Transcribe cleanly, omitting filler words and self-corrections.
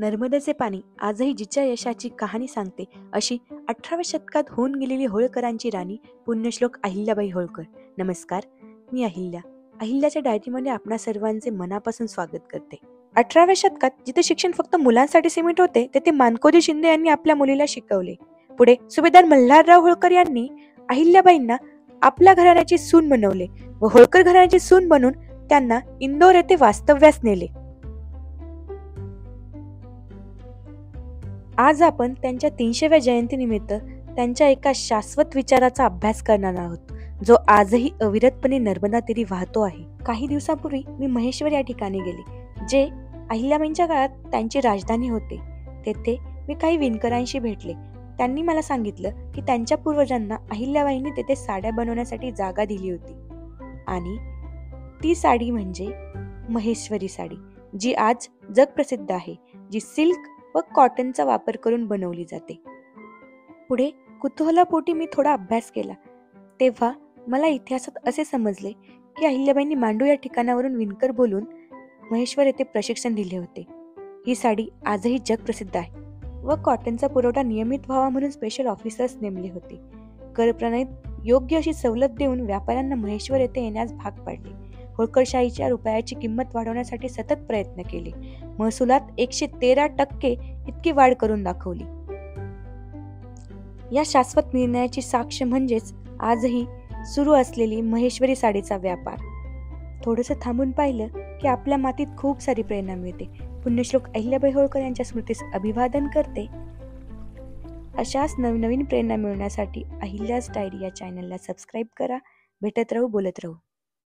नर्मदेचे पाणी आजही जिच्या यशाची कहाणी सांगते अशी 18व्या शतकात होऊन गेलेली होळकरांची राणी पुण्यश्लोक अहिल्याबाई होळकर. नमस्कार, मी अहिल्या. अहिल्याच्या डायरीमध्ये आपणा सर्वांचे मनापासून स्वागत करते. 18व्या शतकात जिथे शिक्षण फक्त मुलांसाठी सीमित होते, तेथे मानकोजी शिंदे यांनी आपल्या मुलीला शिकवले. पुढे सुभेदार मल्हारराव होळकर यांनी अहिल्याबाईंना आपल्या घराण्याची सून बनवले व होळकर घराण्याची सून बनून त्यांना इंदोर येथे वास्तव्यास नेले. आज आपण त्यांच्या 300व्या जयंतीनिमित्त त्यांच्या एका शाश्वत विचाराचा अभ्यास करणार आहोत, जो आजही अविरतपणे नर्मदा तीरी वाहतो आहे. काही दिवसांपूर्वी मी महेश्वर या ठिकाणी गेले, जे अहिल्याबाईंच्या काळात त्यांची राजधानी होते. तेथे मी काही विणकरांशी भेटले. त्यांनी मला सांगितलं की त्यांच्या पूर्वजांना अहिल्याबाईंनी तेथे साड्या बनवण्यासाठी जागा दिली होती आणि ती साडी म्हणजे महेश्वरी साडी, जी आज जगप्रसिद्ध आहे, जी सिल्क व कॉटनचा वापर करून बनवली जाते. पुढे कुतूहलापोटी मी थोडा अभ्यास केला, तेव्हा मला इतिहासात असे समजले की अहिल्याबाईंनी मांडू या ठिकाणावरून विणकर बोलून महेश्वर येथे प्रशिक्षण दिले होते. ही साडी आजही जगप्रसिद्ध आहे व कॉटनचा पुरवठा नियमित व्हावा म्हणून स्पेशल ऑफिसर्स नेमले होते. करप्रणालीत योग्य अशी सवलत देऊन व्यापाऱ्यांना महेश्वर येथे येण्यास भाग पाडले. होळकरशाहीच्या रुपयाची किंमत वाढवण्यासाठी सतत प्रयत्न केले. महसुलात 113% इतकी वाढ करून दाखवली. या शाश्वत निर्णयाची साक्ष म्हणजेच आजही सुरू असलेली महेश्वरी साडीचा व्यापार. थोडंसं थांबून पाहिलं की आपल्या मातीत खूप सारी प्रेरणा मिळते. पुण्यश्लोक अहिल्याबाई होळकर यांच्या स्मृतीस अभिवादन करते. अशाच नवनवीन प्रेरणा मिळवण्यासाठी अहिल्याज डायरी या चॅनलला सबस्क्राईब करा. भेटत राहू, बोलत राहू.